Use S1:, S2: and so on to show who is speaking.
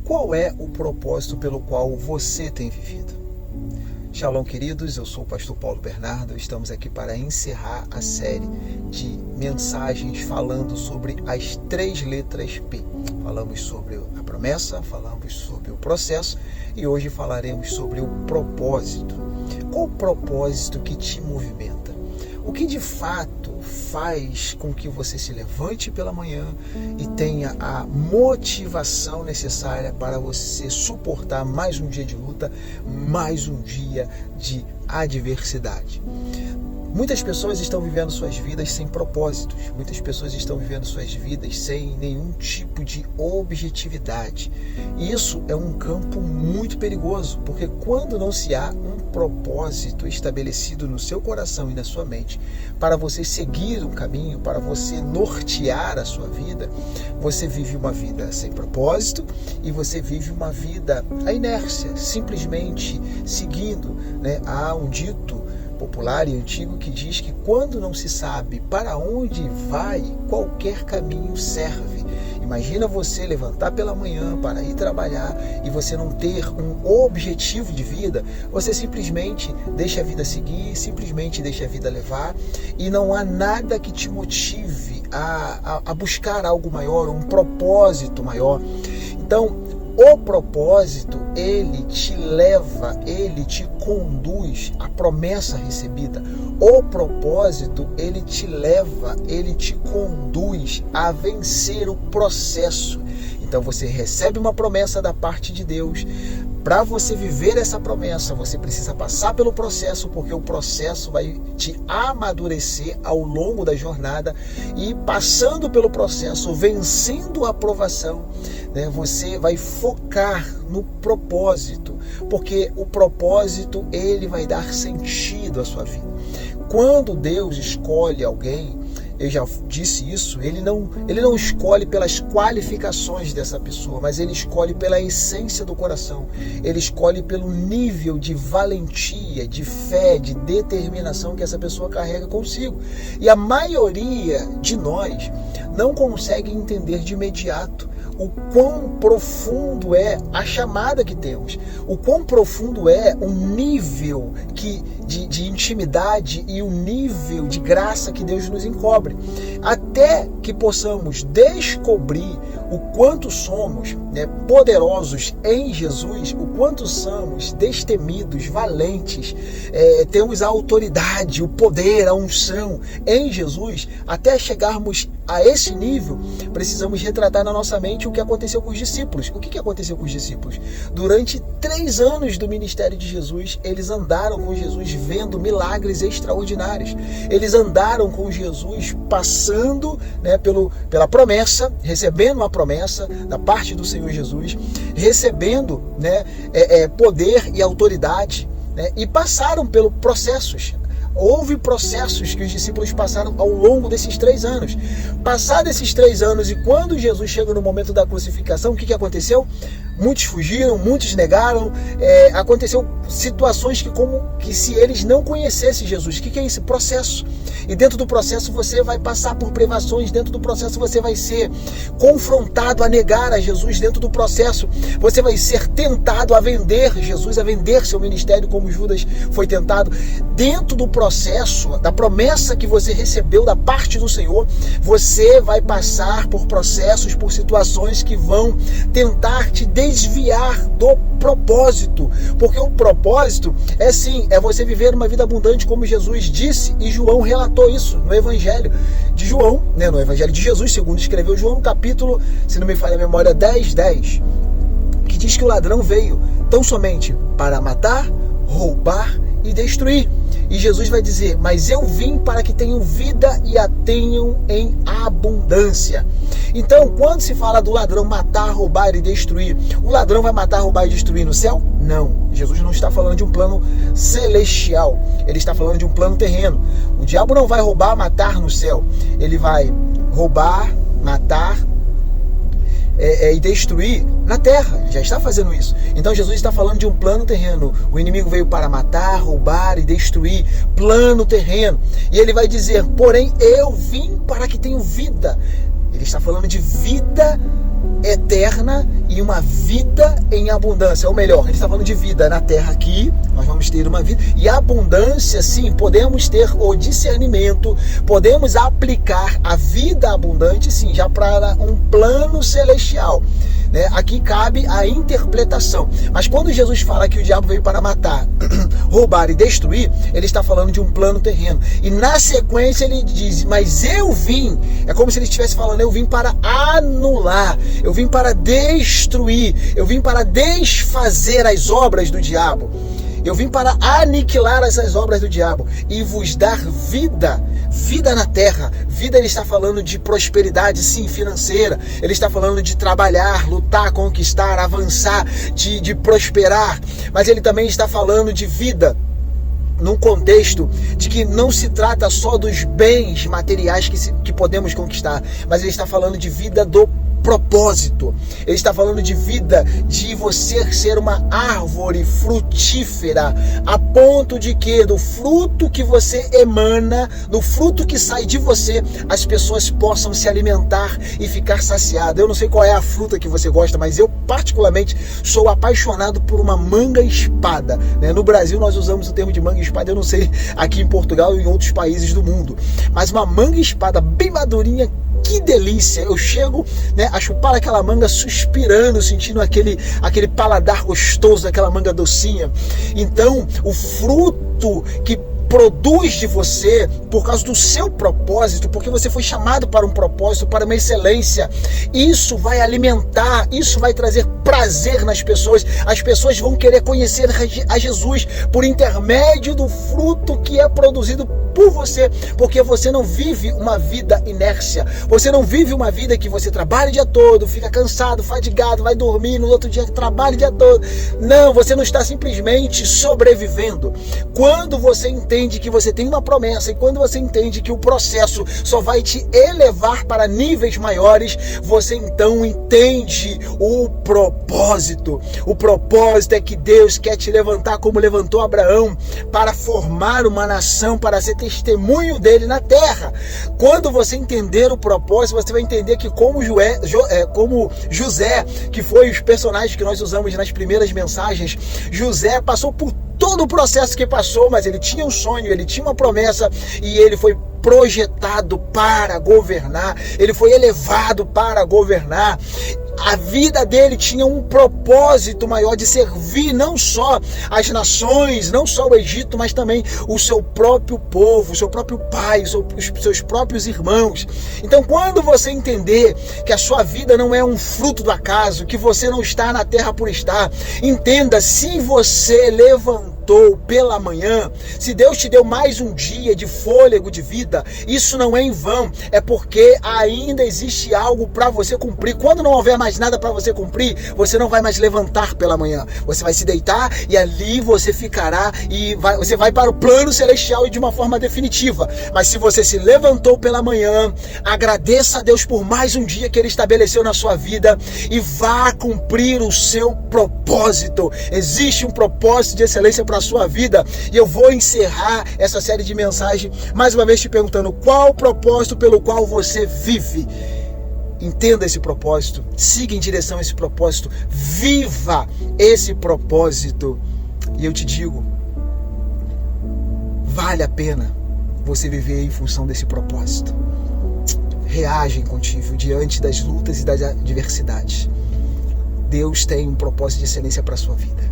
S1: Qual é o propósito pelo qual você tem vivido? Shalom, queridos, eu sou o pastor Paulo Bernardo, estamos aqui para encerrar a série de mensagens falando sobre as 3 letras P. Falamos sobre a promessa, falamos sobre o processo e hoje falaremos sobre o propósito. Qual o propósito que te movimenta? O que de fato faz com que você se levante pela manhã e tenha a motivação necessária para você suportar mais um dia de luta, mais um dia de adversidade? Muitas pessoas estão vivendo suas vidas sem propósitos, muitas pessoas estão vivendo suas vidas sem nenhum tipo de objetividade. E isso é um campo muito perigoso, porque quando não se há um propósito estabelecido no seu coração e na sua mente, para você seguir um caminho, para você nortear a sua vida, você vive uma vida sem propósito e você vive uma vida à inércia, simplesmente seguindo, Há um dito popular e antigo que diz que quando não se sabe para onde vai, qualquer caminho serve. Imagina você levantar pela manhã para ir trabalhar e você não ter um objetivo de vida, você simplesmente deixa a vida seguir, simplesmente deixa a vida levar e não há nada que te motive a buscar algo maior, um propósito maior. Então, o propósito, ele te leva, ele te conduz à promessa recebida. O propósito, ele te leva, ele te conduz a vencer o processo. Então você recebe uma promessa da parte de Deus. Para você viver essa promessa, você precisa passar pelo processo, porque o processo vai te amadurecer ao longo da jornada e passando pelo processo, vencendo a aprovação, você vai focar no propósito, porque o propósito ele vai dar sentido à sua vida. Quando Deus escolhe alguém, eu já disse isso, ele não escolhe pelas qualificações dessa pessoa, mas ele escolhe pela essência do coração. Ele escolhe pelo nível de valentia, de fé, de determinação que essa pessoa carrega consigo. E a maioria de nós não consegue entender de imediato o quão profundo é a chamada que temos, o quão profundo é o nível de intimidade e o nível de graça que Deus nos encobre, até que possamos descobrir o quanto somos poderosos em Jesus, o quanto somos destemidos, valentes, temos a autoridade, o poder, a unção em Jesus. Até chegarmos a esse nível, precisamos retratar na nossa mente o que aconteceu com os discípulos. O que aconteceu com os discípulos? Durante 3 anos do ministério de Jesus, eles andaram com Jesus vendo milagres extraordinários. Eles andaram com Jesus passando pela promessa, recebendo uma promessa da parte do Senhor Jesus, recebendo poder e autoridade, e passaram pelos processos. Houve processos que os discípulos passaram ao longo desses 3 anos. Passados esses 3 anos, e quando Jesus chega no momento da crucificação, o que aconteceu? Muitos fugiram, muitos negaram. Aconteceu situações que se eles não conhecessem Jesus. O que é esse processo? E dentro do processo você vai passar por privações, dentro do processo você vai ser confrontado a negar a Jesus, dentro do processo você vai ser tentado a vender Jesus, a vender seu ministério como Judas foi tentado. Dentro do processo, da promessa que você recebeu da parte do Senhor, você vai passar por processos, por situações que vão tentar te desviar do propósito, porque o propósito é você viver uma vida abundante, como Jesus disse, e João relatou isso no Evangelho de João, no Evangelho de Jesus, segundo escreveu João, no capítulo, se não me falha a memória, 10, que diz que o ladrão veio tão somente para matar, roubar e destruir. E Jesus vai dizer, mas eu vim para que tenham vida e a tenham em abundância. Então, quando se fala do ladrão matar, roubar e destruir, o ladrão vai matar, roubar e destruir no céu? Não. Jesus não está falando de um plano celestial. Ele está falando de um plano terreno. O diabo não vai roubar, matar no céu. Ele vai roubar, matar e destruir na terra, já está fazendo isso. Então Jesus está falando de um plano terreno. O inimigo veio para matar, roubar e destruir, plano terreno. E ele vai dizer, porém eu vim para que tenham vida. Ele está falando de vida eterna e e uma vida em abundância. Ou melhor, ele está falando de vida na terra aqui, nós vamos ter uma vida, e abundância, sim, podemos ter o discernimento, podemos aplicar a vida abundante, sim, já para um plano celestial. Aqui cabe a interpretação. Mas quando Jesus fala que o diabo veio para matar, roubar e destruir, ele está falando de um plano terreno. E na sequência ele diz, mas eu vim, é como se ele estivesse falando, eu vim para anular, eu vim para destruir, eu vim para desfazer as obras do diabo. Eu vim para aniquilar essas obras do diabo e vos dar vida, vida na terra. Vida, ele está falando de prosperidade, sim, financeira. Ele está falando de trabalhar, lutar, conquistar, avançar, de prosperar. Mas ele também está falando de vida num contexto de que não se trata só dos bens materiais que podemos conquistar, mas ele está falando de vida do propósito. Ele está falando de vida, de você ser uma árvore frutífera, a ponto de que do fruto que você emana, do fruto que sai de você, as pessoas possam se alimentar e ficar saciadas. Eu não sei qual é a fruta que você gosta, mas eu particularmente sou apaixonado por uma manga-espada. No Brasil nós usamos o termo de manga-espada, eu não sei aqui em Portugal e em outros países do mundo, mas uma manga-espada bem madurinha, que delícia! Eu chego a chupar aquela manga suspirando, sentindo aquele paladar gostoso daquela manga docinha. Então, o fruto que produz de você por causa do seu propósito, porque você foi chamado para um propósito, para uma excelência, isso vai alimentar, isso vai trazer prazer nas pessoas. As pessoas vão querer conhecer a Jesus por intermédio do fruto que é produzido por você, porque você não vive uma vida inércia, você não vive uma vida que você trabalha o dia todo, fica cansado, fadigado, vai dormir, no outro dia trabalha o dia todo. Não, você não está simplesmente sobrevivendo. Quando você entende que você tem uma promessa e quando você entende que o processo só vai te elevar para níveis maiores, você então entende o propósito. O propósito é que Deus quer te levantar como levantou Abraão, para formar uma nação, para ser testemunho dele na terra. Quando você entender o propósito, você vai entender que como José, que foi os personagens que nós usamos nas primeiras mensagens, José passou por todo o processo que passou, mas ele tinha um sonho, ele tinha uma promessa e ele foi projetado para governar, ele foi elevado para governar. A vida dele tinha um propósito maior de servir não só as nações, não só o Egito, mas também o seu próprio povo, o seu próprio pai, os seus próprios irmãos. Então, quando você entender que a sua vida não é um fruto do acaso, que você não está na terra por estar, entenda, se você levantou pela manhã, se Deus te deu mais um dia de fôlego de vida, isso não é em vão, é porque ainda existe algo para você cumprir. Quando não houver mais nada para você cumprir, você não vai mais levantar pela manhã, você vai se deitar e ali você ficará e você vai para o plano celestial e de uma forma definitiva. Mas se você se levantou pela manhã, agradeça a Deus por mais um dia que Ele estabeleceu na sua vida e vá cumprir o seu propósito. Existe um propósito de excelência para a sua vida e eu vou encerrar essa série de mensagens mais uma vez te perguntando: qual o propósito pelo qual você vive? Entenda esse propósito, siga em direção a esse propósito, viva esse propósito. E eu te digo, vale a pena você viver em função desse propósito. Reagem contigo diante das lutas e das adversidades. Deus tem um propósito de excelência para a sua vida.